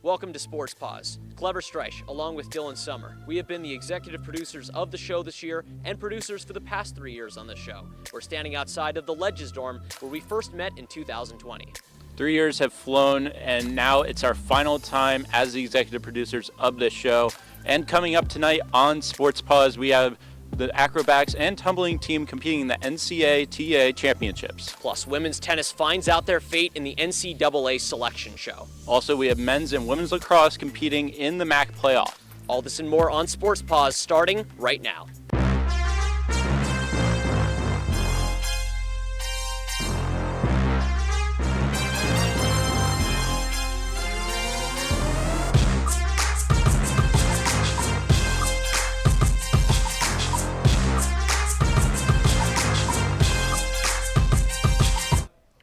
Welcome to Sports Paws. Clever Streich, along with Dylan Summer. We have been the executive producers of the show this year and producers for the past 3 years on this show. We're standing outside of the Ledges dorm where we first met in 2020. 3 years have flown, and now it's our final time as the executive producers of this show. And coming up tonight on Sports Paws, we have the acrobatics and tumbling team competing in the NCAA championships. Plus, women's tennis finds out their fate in the NCAA selection show. Also, we have men's and women's lacrosse competing in the MAAC playoff. All this and more on Sports Paws starting right now.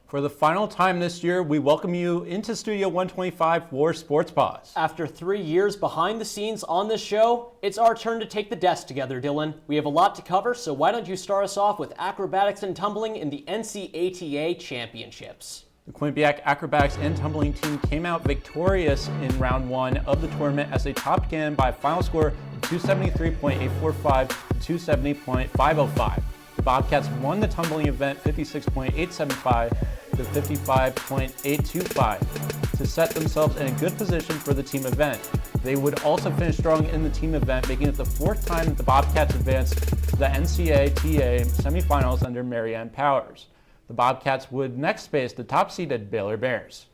For the final time this year, we welcome you into Studio 125 for Sports Paws. After 3 years behind the scenes on this show, it's our turn to take the desk together, Dylan. We have a lot to cover, so why don't you start us off with acrobatics and tumbling in the NCAA championships. The Quinnipiac acrobatics and tumbling team came out victorious in round one of the tournament as they topped again by a final score of 273.845 to 270.505. The Bobcats won the tumbling event 56.875 to 55.825 to set themselves in a good position for the team event. They would also finish strong in the team event, making it the fourth time that the Bobcats advanced to the NCAA semifinals under Marianne Powers. The Bobcats would next face the top-seeded Baylor Bears.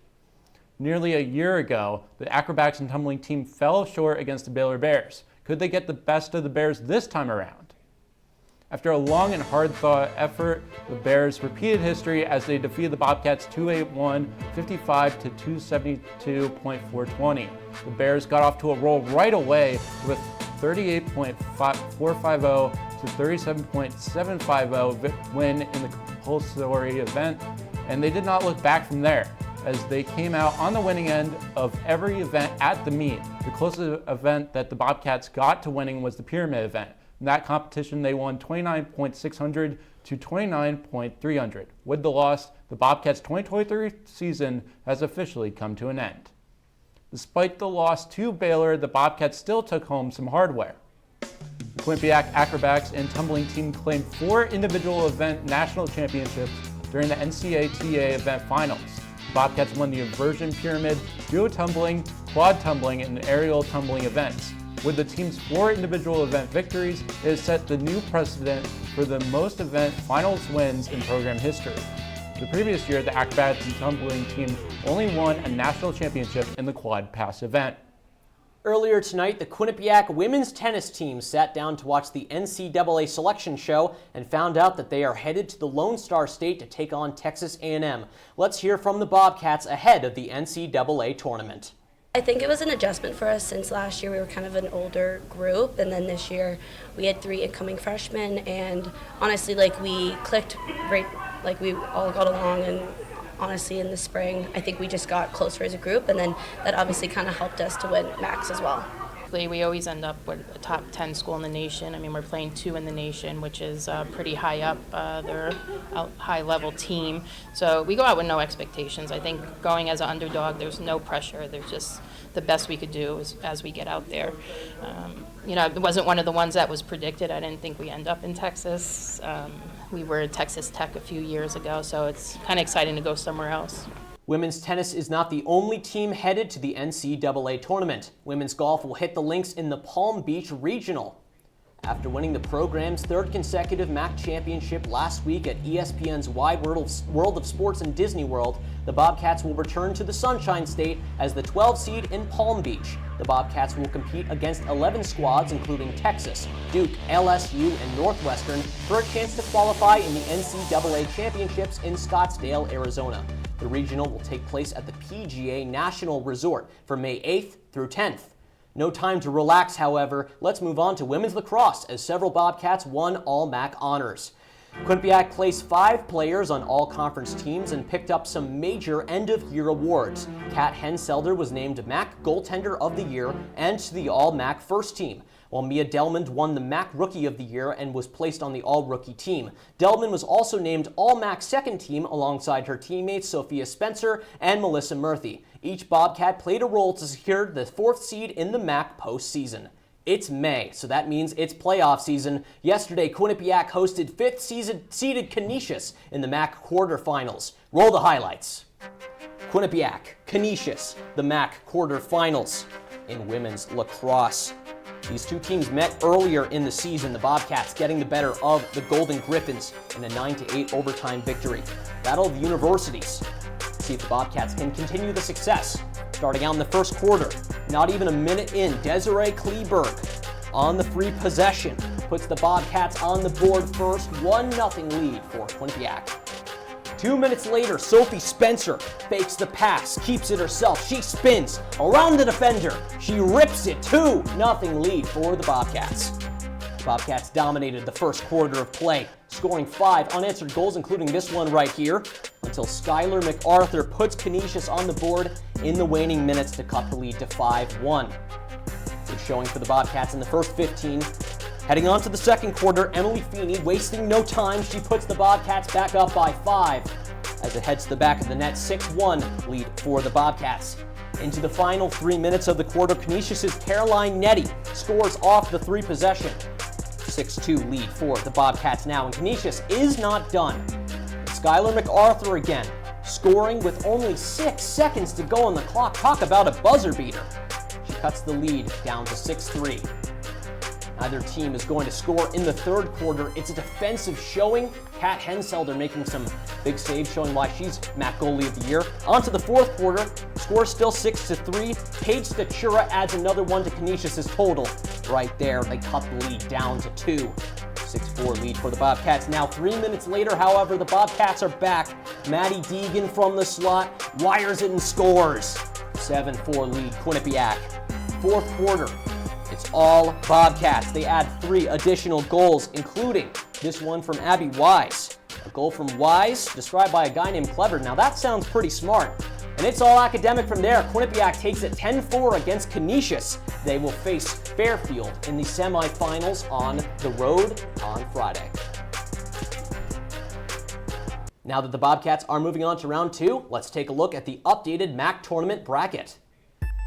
Nearly a year ago, the acrobatics and tumbling team fell short against the Baylor Bears. Could they get the best of the Bears this time around? After a long and hard-fought effort, the Bears repeated history as they defeated the Bobcats 281, 55 to 272.420. The Bears got off to a roll right away with 38.450 to 37.750 win in the compulsory event, and they did not look back from there as they came out on the winning end of every event at the meet. The closest event that the Bobcats got to winning was the pyramid event. In that competition, they won 29.600 to 29.300. With the loss, the Bobcats' 2023 season has officially come to an end. Despite the loss to Baylor, the Bobcats still took home some hardware. The Quinnipiac acrobatics and tumbling team claimed 4 individual event national championships during the NCAA event finals. The Bobcats won the inversion pyramid, duo tumbling, quad tumbling, and aerial tumbling events. With the team's 4 individual event victories, it has set the new precedent for the most event finals wins in program history. The previous year, the acrobatics and tumbling team only won a national championship in the quad pass event. Earlier tonight, the Quinnipiac women's tennis team sat down to watch the NCAA selection show and found out that they are headed to the Lone Star State to take on Texas A&M. Let's hear from the Bobcats ahead of the NCAA tournament. I think it was an adjustment for us since last year we were kind of an older group, and then this year we had 3 incoming freshmen, and honestly, we clicked right, we all got along, and honestly in the spring I think we just got closer as a group, and then that obviously kind of helped us to win MAACs as well. We always end up with a top 10 school in the nation. I mean, we're playing 2 in the nation, which is pretty high up. They're a high-level team. So we go out with no expectations. I think going as an underdog, there's no pressure. There's just the best we could do as we get out there. It wasn't one of the ones that was predicted. I didn't think we end up in Texas. We were at Texas Tech a few years ago, so it's kind of exciting to go somewhere else. Women's tennis is not the only team headed to the NCAA tournament. Women's golf will hit the links in the Palm Beach Regional. After winning the program's 3rd consecutive MAAC championship last week at ESPN's Wide World of Sports in Disney World, the Bobcats will return to the Sunshine State as the 12 seed in Palm Beach. The Bobcats will compete against 11 squads, including Texas, Duke, LSU, and Northwestern, for a chance to qualify in the NCAA championships in Scottsdale, Arizona. The regional will take place at the PGA National Resort from May 8th through 10th. No time to relax, however. Let's move on to women's lacrosse as several Bobcats won all MAAC honors. Quinnipiac placed 5 players on all conference teams and picked up some major end-of-year awards. Kat Henselder was named MAAC Goaltender of the Year and to the All-MAAC First Team, while Mia Delmond won the MAAC Rookie of the Year and was placed on the All-Rookie team. Delmond was also named All-MAAC Second Team alongside her teammates Sophia Spencer and Melissa Murphy. Each Bobcat played a role to secure the 4th seed in the MAAC postseason. It's May, so that means it's playoff season. Yesterday, Quinnipiac hosted 5th seeded Canisius in the MAAC quarterfinals. Roll the highlights. Quinnipiac, Canisius, the MAAC quarterfinals in women's lacrosse. These two teams met earlier in the season, the Bobcats getting the better of the Golden Griffins in a 9-8 overtime victory. Battle of the Universities. See if the Bobcats can continue the success. Starting out in the first quarter, not even a minute in, Desiree Kleberg on the free possession puts the Bobcats on the board first, 1-0 lead for Quinnipiac. 2 minutes later, Sophie Spencer fakes the pass, keeps it herself. She spins around the defender. She rips it, 2-0 lead for the Bobcats. The Bobcats dominated the first quarter of play, scoring 5 unanswered goals, including this one right here, until Skylar MacArthur puts Canisius on the board in the waning minutes to cut the lead to 5-1. Good showing for the Bobcats in the first 15. Heading on to the second quarter, Emily Feeney wasting no time. She puts the Bobcats back up by 5 as it heads to the back of the net. 6-1 lead for the Bobcats. Into the final 3 minutes of the quarter, Canisius' Caroline Nettie scores off the 3 possession. 6-2 lead for the Bobcats now, and Canisius is not done. Skylar MacArthur again, scoring with only 6 seconds to go on the clock. Talk about a buzzer beater. She cuts the lead down to 6-3. Neither team is going to score in the third quarter. It's a defensive showing. Kat Henselder making some big saves, showing why she's MAAC Goalie of the Year. On to the fourth quarter. Score still 6-3. Paige Statura adds another one to Canisius' total. Right there, they cut the lead down to 2. 6-4 lead for the Bobcats. Now 3 minutes later, however, the Bobcats are back. Maddie Deegan from the slot wires it and scores. 7-4 lead Quinnipiac. Fourth quarter. It's all Bobcats. They add 3 additional goals, including this one from Abby Wise. A goal from Wise, described by a guy named Clever. Now that sounds pretty smart. And it's all academic from there. Quinnipiac takes it 10-4 against Canisius. They will face Fairfield in the semifinals on the road on Friday. Now that the Bobcats are moving on to round 2, let's take a look at the updated MAAC tournament bracket.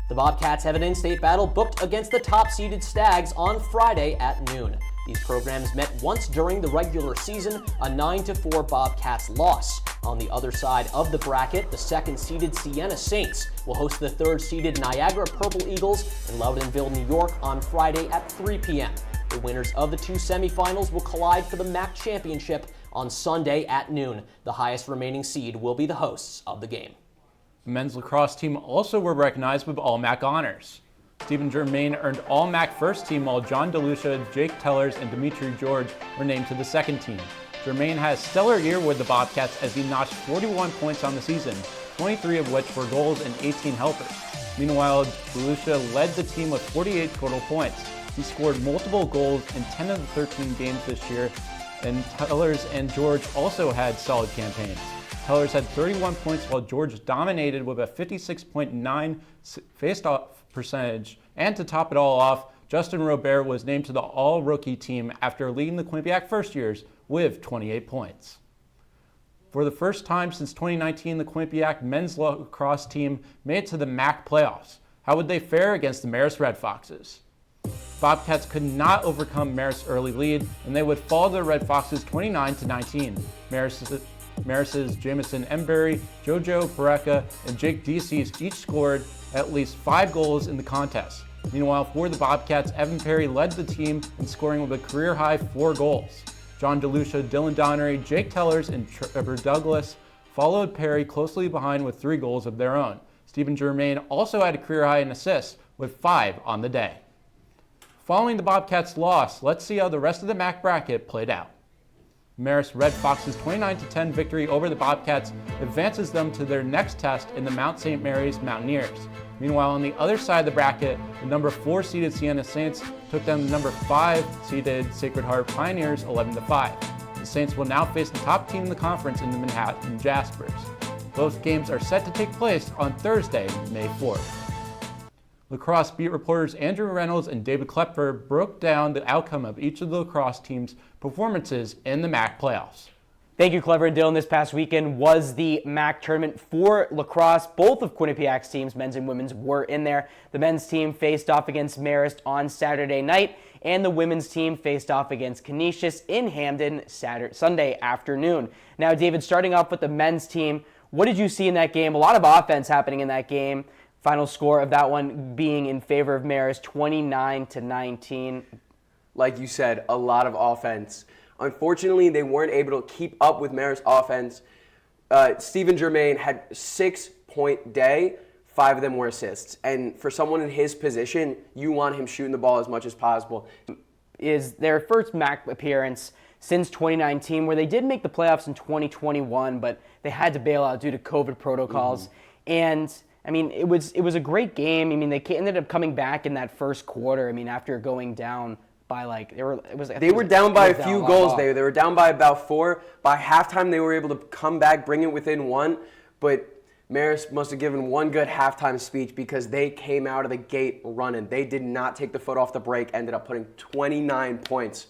The Bobcats have an in-state battle booked against the top-seeded Stags on Friday at noon. These programs met once during the regular season, a 9-4 Bobcats loss. On the other side of the bracket, the second-seeded Siena Saints will host the third-seeded Niagara Purple Eagles in Loudonville, New York on Friday at 3 p.m. The winners of the 2 semifinals will collide for the MAAC championship on Sunday at noon. The highest remaining seed will be the hosts of the game. The men's lacrosse team also were recognized with All-MAAC honors. Stephen Germain earned All-MAAC first team, while John DeLucia, Jake Tellers, and Dimitri George were named to the second team. Germain had a stellar year with the Bobcats as he notched 41 points on the season, 23 of which were goals and 18 helpers. Meanwhile, DeLucia led the team with 48 total points. He scored multiple goals in 10 of the 13 games this year, and Tellers and George also had solid campaigns. Tellers had 31 points, while George dominated with a 56.9 faced-off percentage. And to top it all off, Justin Robert was named to the All-Rookie team after leading the Quinnipiac first years with 28 points. For the first time since 2019, the Quinnipiac men's lacrosse team made it to the MAAC playoffs. How would they fare against the Marist Red Foxes? Bobcats could not overcome Marist's early lead, and they would fall to the Red Foxes 29-19. Maris's Jamison Embury, Jojo Bareka, and Jake Decies each scored at least 5 goals in the contest. Meanwhile, for the Bobcats, Evan Perry led the team in scoring with a career-high 4 goals. John DeLucia, Dylan Donnery, Jake Tellers, and Trevor Douglas followed Perry closely behind with 3 goals of their own. Stephen Germain also had a career-high in assists with 5 on the day. Following the Bobcats' loss, let's see how the rest of the MAAC bracket played out. Marist Red Fox's 29-10 victory over the Bobcats advances them to their next test in the Mount St. Mary's Mountaineers. Meanwhile, on the other side of the bracket, the number 4 seeded Siena Saints took them the number 5 seeded Sacred Heart Pioneers 11-5. The Saints will now face the top team in the conference in the Manhattan Jaspers. Both games are set to take place on Thursday, May 4th. Lacrosse beat reporters Andrew Reynolds and David Klepper broke down the outcome of each of the lacrosse teams' performances in the MAAC playoffs. Thank you, Clever and Dylan. This past weekend was the MAAC tournament for lacrosse. Both of Quinnipiac's teams, men's and women's, were in there. The men's team faced off against Marist on Saturday night, and the women's team faced off against Canisius in Hamden Sunday afternoon. Now, David, starting off with the men's team, what did you see in that game? A lot of offense happening in that game. Final score of that one being in favor of Marist, 29-19. Like you said, a lot of offense. Unfortunately, they weren't able to keep up with Marist's offense. Stephen Germain had 6-point day. 5 of them were assists. And for someone in his position, you want him shooting the ball as much as possible. Is their first MAAC appearance since 2019, where they did make the playoffs in 2021, but they had to bail out due to COVID protocols. And I mean, it was a great game. I mean, they ended up coming back in that first quarter. I mean, after going down by they were down by a few goals. They were down by about 4. By halftime, they were able to come back, bring it within 1. But Marist must have given one good halftime speech because they came out of the gate running. They did not take the foot off the brake. Ended up putting 29 points,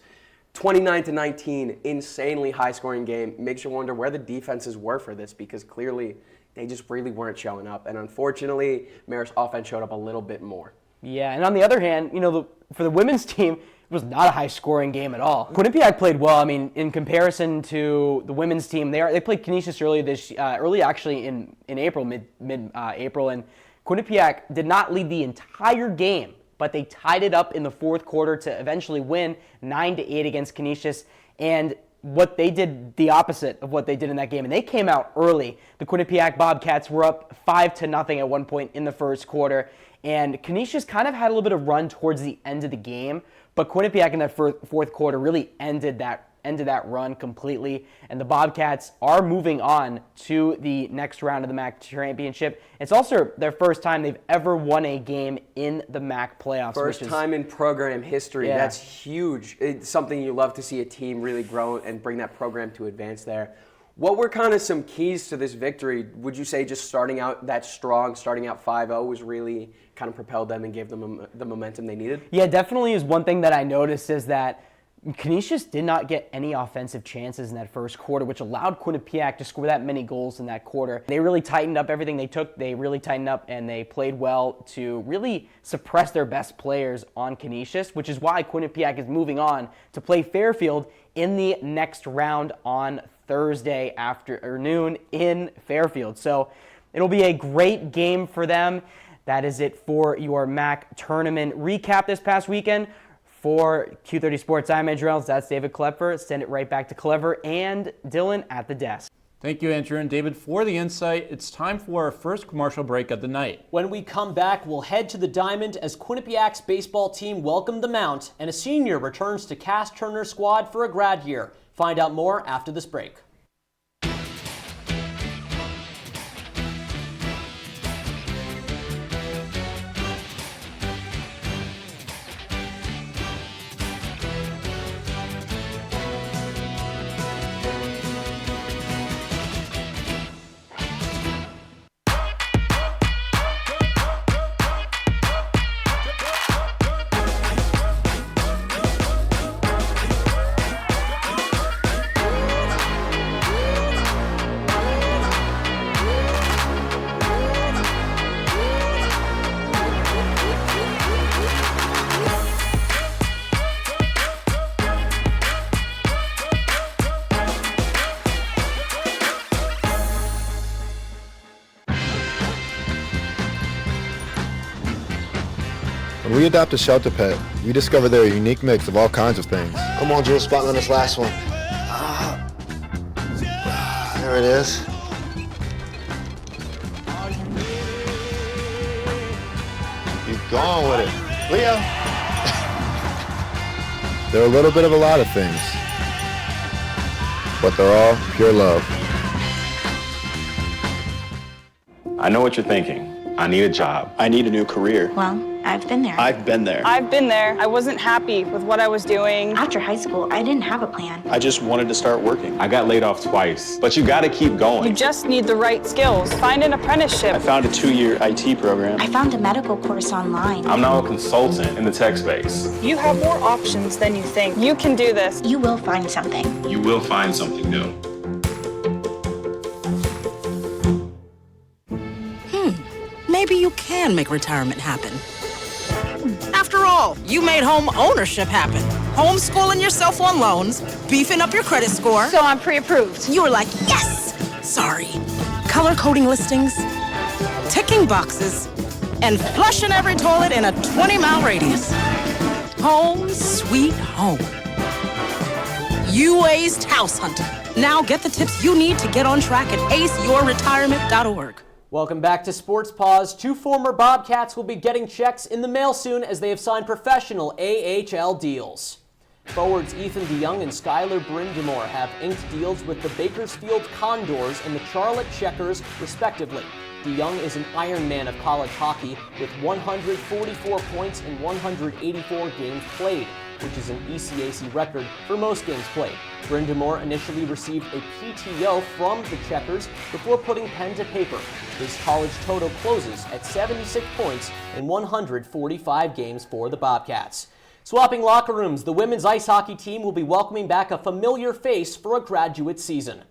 29-19. Insanely high-scoring game. Makes you wonder where the defenses were for this because clearly they just really weren't showing up. And unfortunately, Marist's offense showed up a little bit more. Yeah, and on the other hand, for the women's team, it was not a high-scoring game at all. Quinnipiac played well. I mean, in comparison to the women's team, they played Canisius early actually in April, mid-April, and Quinnipiac did not lead the entire game, but they tied it up in the fourth quarter to eventually win 9-8 against Canisius. And what they did, the opposite of what they did in that game, and they came out early. The Quinnipiac Bobcats were up 5-0 at one point in the first quarter, and Canisius kind of had a little bit of run towards the end of the game. But Quinnipiac in that fourth quarter really ended that run completely, and the Bobcats are moving on to the next round of the MAAC championship. It's also their first time they've ever won a game in the MAAC playoffs. First time in program history. Yeah. That's huge. It's something you love to see a team really grow and bring that program to advance there. What were kind of some keys to this victory? Would you say just starting out that strong, starting out 5-0 was really kind of propelled them and gave them the momentum they needed? Yeah, definitely is one thing that I noticed is that Canisius did not get any offensive chances in that first quarter, which allowed Quinnipiac to score that many goals in that quarter. They really tightened up everything they took. They really tightened up and they played well to really suppress their best players on Canisius, which is why Quinnipiac is moving on to play Fairfield in the next round on Thursday afternoon in Fairfield. So it'll be a great game for them. That is it for your MAAC tournament recap this past weekend. For Q30 Sports, I'm Andrew Reynolds. That's David Klepper. Send it right back to Clever and Dylan at the desk. Thank you, Andrew and David, for the insight. It's time for our first commercial break of the night. When we come back, we'll head to the Diamond as Quinnipiac's baseball team welcomed the Mount, and a senior returns to Cass Turner's squad for a grad year. Find out more after this break. When we adopt a shelter pet, we discover they're a unique mix of all kinds of things. Come on, Drew, spot me on this last one. There it is. Keep going with it. Leo. They're a little bit of a lot of things, but they're all pure love. I know what you're thinking. I need a job. I need a new career. Well, I've been there. I've been there. I've been there. I wasn't happy with what I was doing. After high school, I didn't have a plan. I just wanted to start working. I got laid off twice, but you gotta keep going. You just need the right skills. Find an apprenticeship. I found a 2-year IT program. I found a medical course online. I'm now a consultant in the tech space. You have more options than you think. You can do this. You will find something. You will find something new. Maybe you can make retirement happen. After all, you made home ownership happen. Homeschooling yourself on loans, beefing up your credit score. So I'm pre-approved. You were like, yes! Sorry. Color coding listings, ticking boxes, and flushing every toilet in a 20-mile radius. Home sweet home. You aced house hunting. Now get the tips you need to get on track at aceyourretirement.org. Welcome back to Sports Paws. 2 former Bobcats will be getting checks in the mail soon as they have signed professional AHL deals. Forwards Ethan DeYoung and Skylar Brindamore have inked deals with the Bakersfield Condors and the Charlotte Checkers, respectively. DeYoung is an Ironman of college hockey with 144 points in 184 games played, which is an ECAC record for most games played. Brindamore initially received a PTO from the Checkers before putting pen to paper. His college total closes at 76 points in 145 games for the Bobcats. Swapping locker rooms, the women's ice hockey team will be welcoming back a familiar face for a graduate season.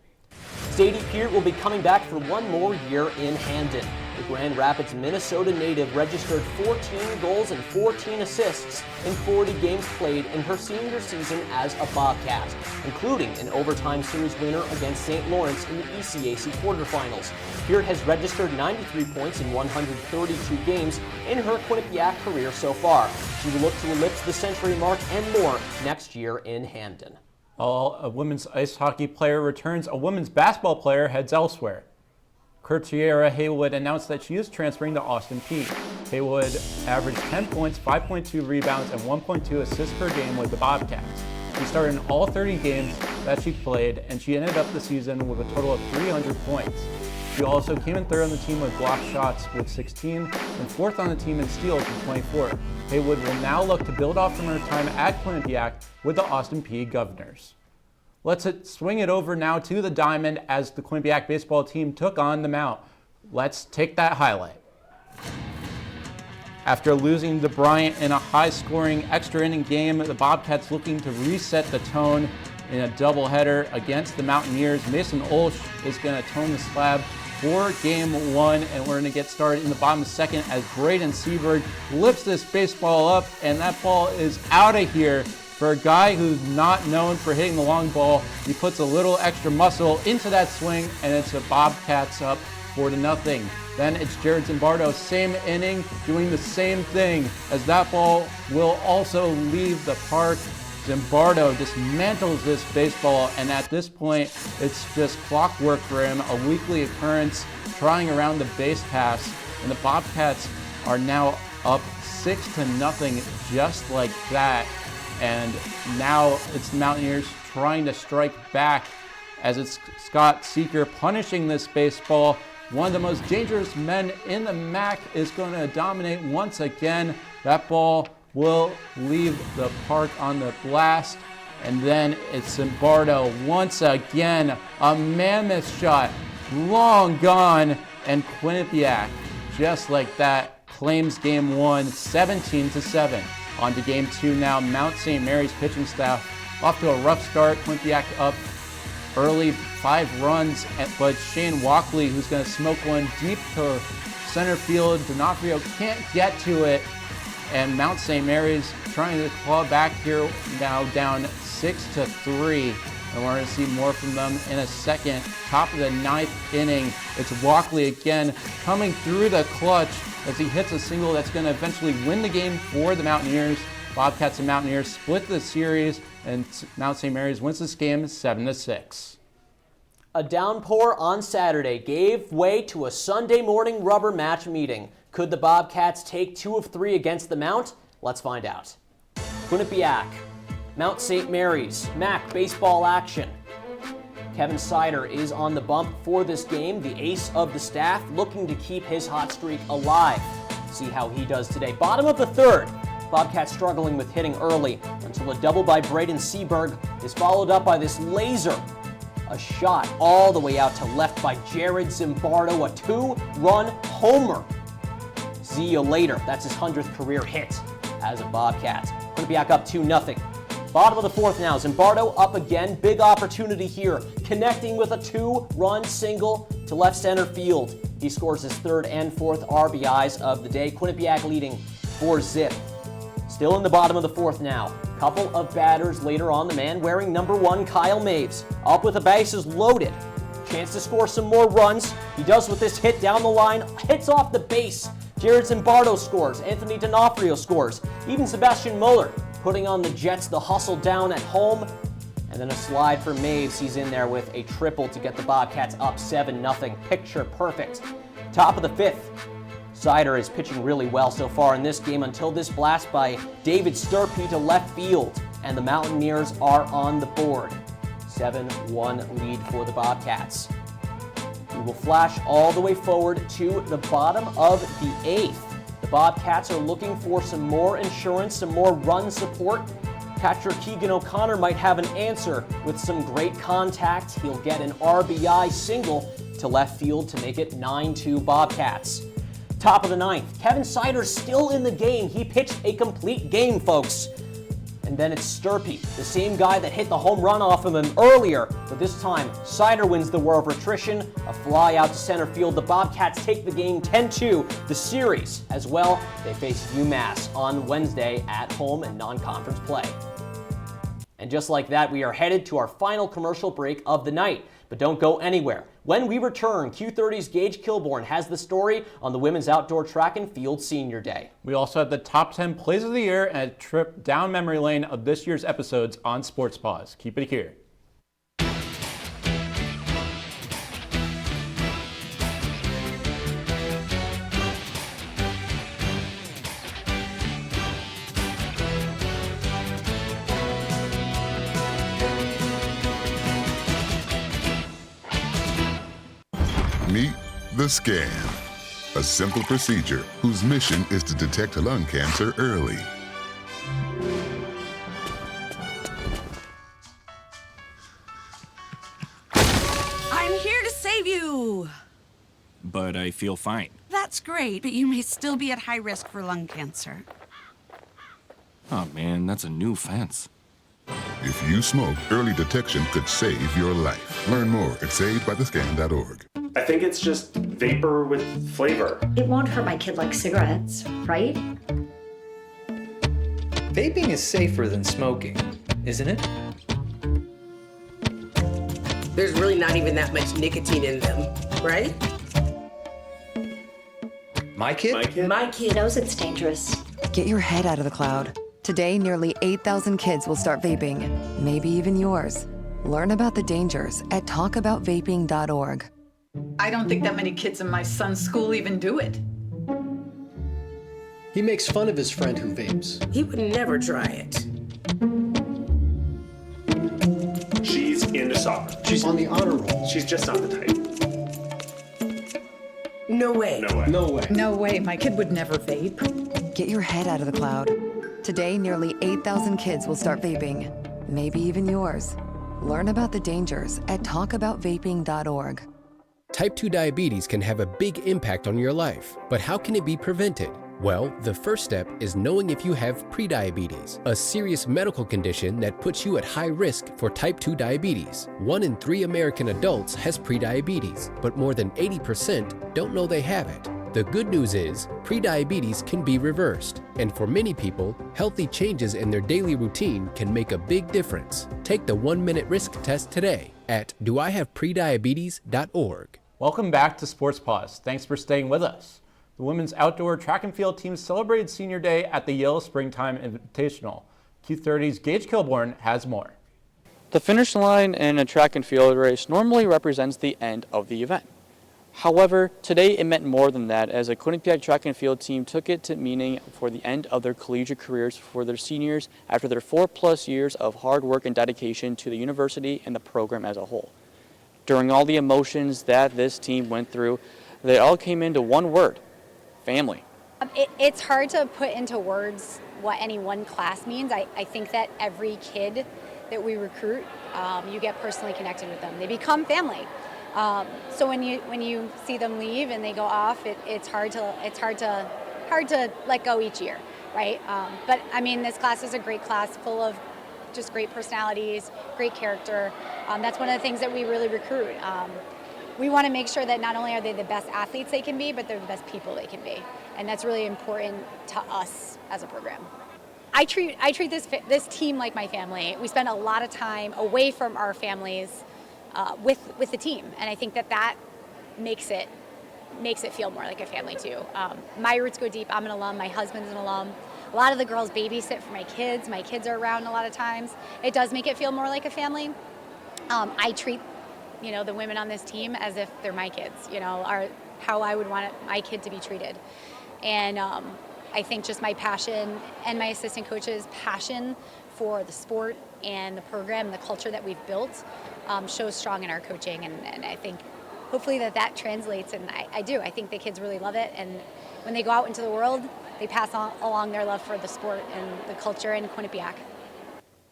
Sadie Peart will be coming back for one more year in Hamden. The Grand Rapids, Minnesota native registered 14 goals and 14 assists in 40 games played in her senior season as a Bobcat, including an overtime series winner against St. Lawrence in the ECAC quarterfinals. Peart has registered 93 points in 132 games in her Quinnipiac career so far. She will look to ellipse the century mark and more next year in Hamden. A women's ice hockey player returns, a women's basketball player heads elsewhere. Curtiera Haywood announced that she is transferring to Austin Peay. Haywood averaged 10 points, 5.2 rebounds, and 1.2 assists per game with the Bobcats. She started in all 30 games that she played, and she ended up the season with a total of 300 points. She also came in third on the team with blocked shots with 16 and fourth on the team in steals with 24. Haywood will now look to build off from her time at Quinnipiac with the Austin Peay Governors. Let's swing it over now to the Diamond as the Quinnipiac baseball team took on the Mount. Let's take that highlight. After losing to Bryant in a high-scoring extra inning game, the Bobcats looking to reset the tone in a doubleheader against the Mountaineers. Mason Olsch is going to tone the slab for game 1, and we're going to get started in the bottom second as Braden Seberg lifts this baseball up, and that ball is out of here. For a guy who's not known for hitting the long ball, he puts a little extra muscle into that swing, and it's a Bobcats up 4-0. Then it's Jared Zimbardo, same inning, doing the same thing as that ball will also leave the park. Zimbardo dismantles this baseball, and at this point, it's just clockwork for him, a weekly occurrence, trying around the base pass, and the Bobcats are now up 6-0 just like that. And now it's the Mountaineers trying to strike back as it's Scott Seeker punishing this baseball. One of the most dangerous men in the MAAC is going to dominate once again. That ball will leave the park on the blast. And then it's Zimbardo once again. A mammoth shot, long gone. And Quinnipiac, just like that, claims game 1, 17-7. On to game 2 now. Mount St. Mary's pitching staff off to a rough start. Quinnipiac up early, 5 runs, but Shane Walkley, who's going to smoke one deep to center field. D'Onofrio can't get to it, and Mount St. Mary's trying to claw back here, now down 6-3. And we're going to see more from them in a second. Top of the 9th inning, it's Walkley again coming through the clutch as he hits a single that's going to eventually win the game for the Mountaineers. Bobcats and Mountaineers split the series, and Mount St. Mary's wins this game 7-6. A downpour on Saturday gave way to a Sunday morning rubber match meeting. Could the Bobcats take 2 of 3 against the Mount? Let's find out. Quinnipiac, Mount St. Mary's, MAAC baseball action. Kevin Sider is on the bump for this game, the ace of the staff, looking to keep his hot streak alive. See how he does today. Bottom of the third. Bobcats struggling with hitting early until a double by Braden Seaberg is followed up by this laser. A shot all the way out to left by Jared Zimbardo, a 2-run homer. See you later. That's his 100th career hit as a Bobcat. Quinnipiac up 2-0. Bottom of the fourth now. Zimbardo up again. Big opportunity here. Connecting with a 2-run single to left center field. He scores his third and fourth RBIs of the day. Quinnipiac leading 4-0. Still in the bottom of the fourth now. Couple of batters later on. The man wearing number 1, Kyle Maves, up with the bases loaded. Chance to score some more runs. He does with this hit down the line. Hits off the base. Jared Zimbardo scores. Anthony D'Onofrio scores. Even Sebastian Mueller putting on the Jets the hustle down at home. And then a slide for Maves. He's in there with a triple to get the Bobcats up 7-0. Picture perfect. Top of the fifth. Sider is pitching really well so far in this game until this blast by David Sturpey to left field. And the Mountaineers are on the board. 7-1 lead for the Bobcats. We will flash all the way forward to the bottom of the eighth. The Bobcats are looking for some more insurance, some more run support. Catcher Keegan O'Connor might have an answer with some great contact. He'll get an RBI single to left field to make it 9-2 Bobcats. Top of the ninth, Kevin Sider's still in the game. He pitched a complete game, folks. And then it's Sturpey, the same guy that hit the home run off of him earlier. But this time, Sider wins the war of attrition. A fly out to center field. The Bobcats take the game 10-2. The series as well. They face UMass on Wednesday at home in non-conference play. And just like that, we are headed to our final commercial break of the night. But don't go anywhere. When we return, Q30's Gage Kilborn has the story on the Women's Outdoor Track and Field Senior Day. We also have the top 10 plays of the year and a trip down memory lane of this year's episodes on Sports Paws. Keep it here. Meet the scan, a simple procedure whose mission is to detect lung cancer early. I'm here to save you. But I feel fine. That's great, but you may still be at high risk for lung cancer. Oh man, that's a new fence. If you smoke, early detection could save your life. Learn more at savedbythescan.org. I think it's just vapor with flavor. It won't hurt my kid like cigarettes, right? Vaping is safer than smoking, isn't it? There's really not even that much nicotine in them, right? My kid? My kid knows it's dangerous. Get your head out of the cloud. Today, nearly 8,000 kids will start vaping, maybe even yours. Learn about the dangers at talkaboutvaping.org. I don't think that many kids in my son's school even do it. He makes fun of his friend who vapes. He would never try it. She's into soccer. She's on the honor roll. She's just not the type. No way. No way. No way. No way, my kid would never vape. Get your head out of the cloud. Today, nearly 8,000 kids will start vaping, maybe even yours. Learn about the dangers at talkaboutvaping.org. Type 2 diabetes can have a big impact on your life, but how can it be prevented? Well, the first step is knowing if you have prediabetes, a serious medical condition that puts you at high risk for type 2 diabetes. 1 in 3 American adults has prediabetes, but more than 80% don't know they have it. The good news is, prediabetes can be reversed, and for many people, healthy changes in their daily routine can make a big difference. Take the 1-minute risk test today at doihaveprediabetes.org. Welcome back to Sports Paws. Thanks for staying with us. The women's outdoor track and field team celebrated Senior Day at the Yale Springtime Invitational. Q30's Gage Kilborn has more. The finish line in a track and field race normally represents the end of the event. However, today it meant more than that, as a Quinnipiac track and field team took it to meaning for the end of their collegiate careers for their seniors after their 4+ years of hard work and dedication to the university and the program as a whole. During all the emotions that this team went through, they all came into one word: family. It's hard to put into words what any one class means. I think that every kid that we recruit, you get personally connected with them. They become family. So when you see them leave and they go off, it's hard to let go each year, right? But I mean, this class is a great class, full of just great personalities, great character. That's one of the things that we really recruit. We want to make sure that not only are they the best athletes they can be, but they're the best people they can be. And that's really important to us as a program. I treat this team like my family. We spend a lot of time away from our families with the team. And I think that makes it feel more like a family too. My roots go deep. I'm an alum. My husband's an alum. A lot of the girls babysit for my kids. My kids are around a lot of times. It does make it feel more like a family. I treat the women on this team as if they're my kids, are how I would want my kid to be treated. And I think just my passion and my assistant coach's passion for the sport and the program and the culture that we've built shows strong in our coaching. And I think hopefully that translates, and I do. I think the kids really love it. And when they go out into the world, they pass along their love for the sport and the culture in Quinnipiac.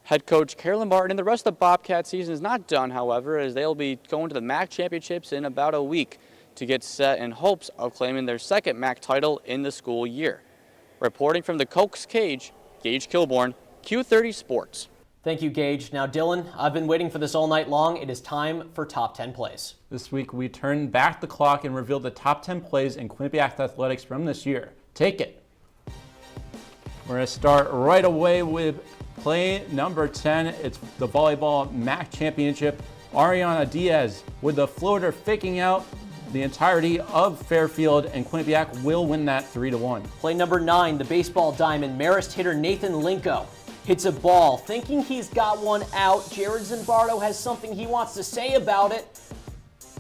Head coach Carolyn Martin and the rest of the Bobcat season is not done, however, as they'll be going to the MAAC championships in about a week to get set in hopes of claiming their second MAAC title in the school year. Reporting from the Coke's Cage, Gage Kilborn, Q30 Sports. Thank you, Gage. Now, Dylan, I've been waiting for this all night long. It is time for Top 10 Plays. This week, we turn back the clock and reveal the top 10 plays in Quinnipiac athletics from this year. Take it. We're going to start right away with play number 10. It's the volleyball MAAC championship. Ariana Diaz with the floater faking out the entirety of Fairfield, and Quinnipiac will win that 3-1. Play number 9, the baseball diamond. Marist hitter Nathan Linko hits a ball, thinking he's got one out. Jared Zimbardo has something he wants to say about it.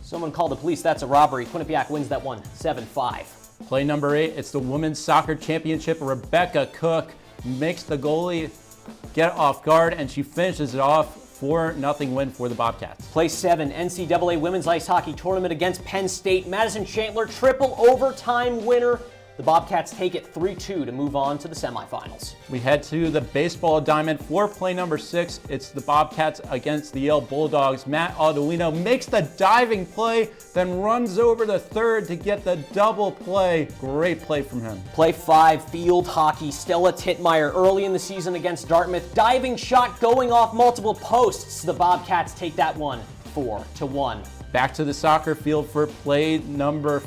Someone call the police. That's a robbery. Quinnipiac wins that one 7-5. Play number 8, it's the women's soccer championship. Rebecca Cook makes the goalie get off guard, and she finishes it off. 4-0 win for the Bobcats. Play 7, NCAA Women's Ice Hockey Tournament against Penn State. Madison Chandler, triple overtime winner. The Bobcats take it 3-2 to move on to the semifinals. We head to the baseball diamond for play number 6. It's the Bobcats against the Yale Bulldogs. Matt Alduino makes the diving play, then runs over the third to get the double play. Great play from him. Play 5, field hockey. Stella Titmeyer early in the season against Dartmouth. Diving shot going off multiple posts. The Bobcats take that one 4-1. Back to the soccer field for play number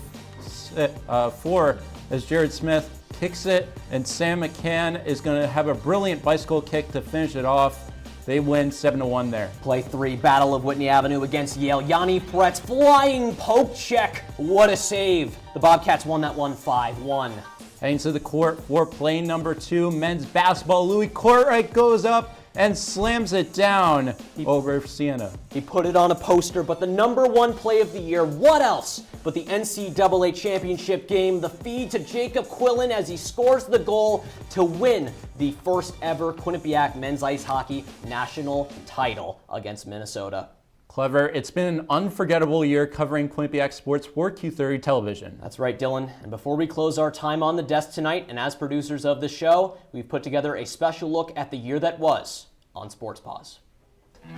4. As Jared Smith kicks it, and Sam McCann is going to have a brilliant bicycle kick to finish it off. They win 7-1 there. Play 3, Battle of Whitney Avenue against Yale. Yanni Pretz, flying poke check. What a save. The Bobcats won that one 5-1. Heading to the court for play number 2, men's basketball. Louis Courtright goes up and slams it down over Siena. He put it on a poster, but the number 1 play of the year, what else but the NCAA championship game, the feed to Jacob Quillen as he scores the goal to win the first ever Quinnipiac men's ice hockey national title against Minnesota. Clever. It's been an unforgettable year covering Quinnipiac sports for Q30 television. That's right, Dylan. And before we close our time on the desk tonight, and as producers of the show, we've put together a special look at the year that was on Sports Paws.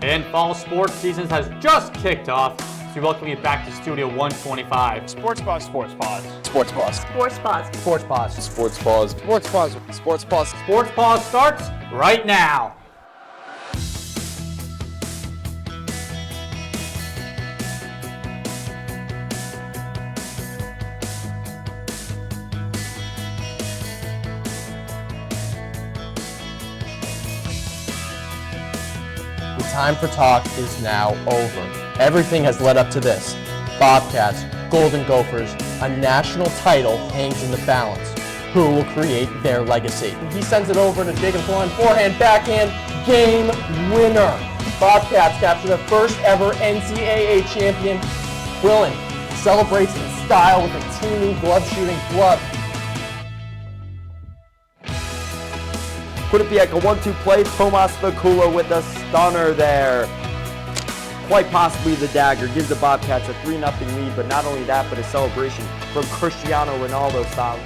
And fall sports season has just kicked off. So we welcome you back to Studio 125. Sports Paws. Sports Paws. Sports Paws. Sports Paws. Sports Paws. Sports Paws. Sports Paws. Sports Paws. Sports Paws starts right now. The time for talk is now over. Everything has led up to this. Bobcats, Golden Gophers, a national title hangs in the balance. Who will create their legacy? He sends it over to Jacob Quillen, forehand, backhand, game winner. Bobcats capture the first ever NCAA champion. Quillen celebrates in style with a team glove shooting glove. Quinnipiac, a 1-2 play. Tomas Vakula with a stunner there. Quite possibly the dagger. Gives the Bobcats a 3-0 lead, but not only that, but a celebration from Cristiano Ronaldo style.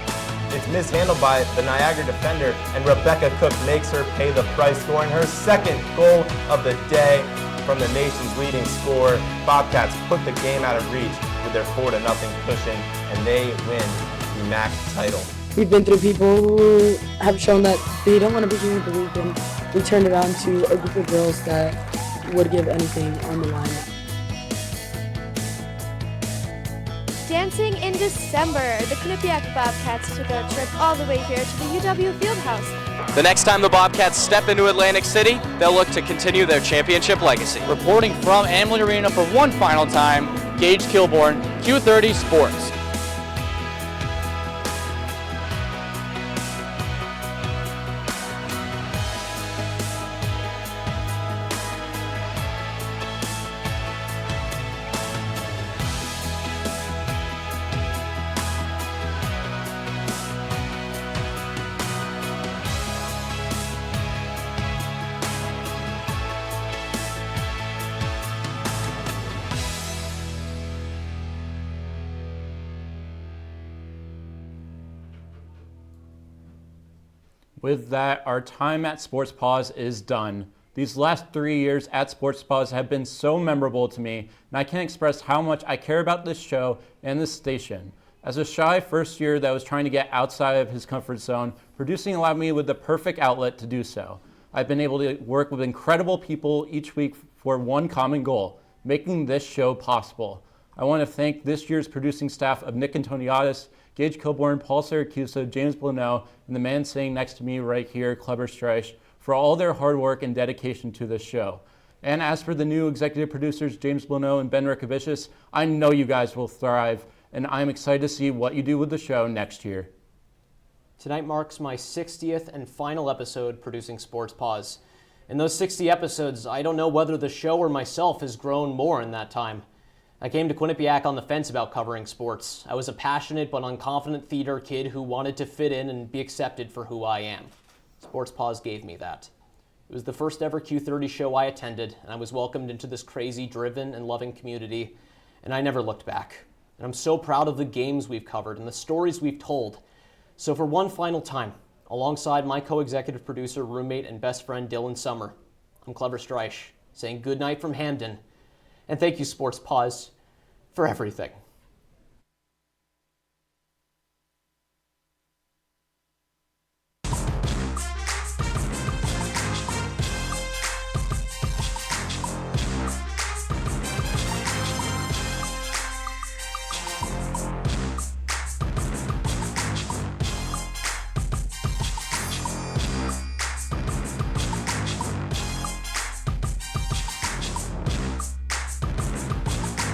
It's mishandled by the Niagara defender, and Rebecca Cook makes her pay the price, scoring her second goal of the day from the nation's leading scorer. Bobcats put the game out of reach with their 4-0 cushion, and they win the MAAC title. We've been through people who have shown that they don't want to be here, but we turned it on to a group of girls that would give anything on the line. Dancing in December, the Quinnipiac Bobcats took a trip all the way here to the UW Fieldhouse. The next time the Bobcats step into Atlantic City, they'll look to continue their championship legacy. Reporting from Amalie Arena for one final time, Gage Kilborn, Q30 Sports. With that, our time at Sports Paws is done. These last 3 years at Sports Paws have been so memorable to me, and I can't express how much I care about this show and this station. As a shy first year that was trying to get outside of his comfort zone, producing allowed me with the perfect outlet to do so. I've been able to work with incredible people each week for one common goal, making this show possible. I want to thank this year's producing staff of Nick Antoniadis, Gage Kilborn, Paul Siracusa, James Bluneau, and the man sitting next to me right here, Kleber Streich, for all their hard work and dedication to this show. And as for the new executive producers, James Bluneau and Ben Rickovicius, I know you guys will thrive, and I'm excited to see what you do with the show next year. Tonight marks my 60th and final episode producing Sports Paws. In those 60 episodes, I don't know whether the show or myself has grown more in that time. I came to Quinnipiac on the fence about covering sports. I was a passionate but unconfident theater kid who wanted to fit in and be accepted for who I am. Sports Paws gave me that. It was the first ever Q30 show I attended, and I was welcomed into this crazy, driven, and loving community, and I never looked back. And I'm so proud of the games we've covered and the stories we've told. So for one final time, alongside my co-executive producer, roommate, and best friend Dylan Summer, I'm Kleber Streich, saying good night from Hamden. And thank you, Sports Paws, for everything.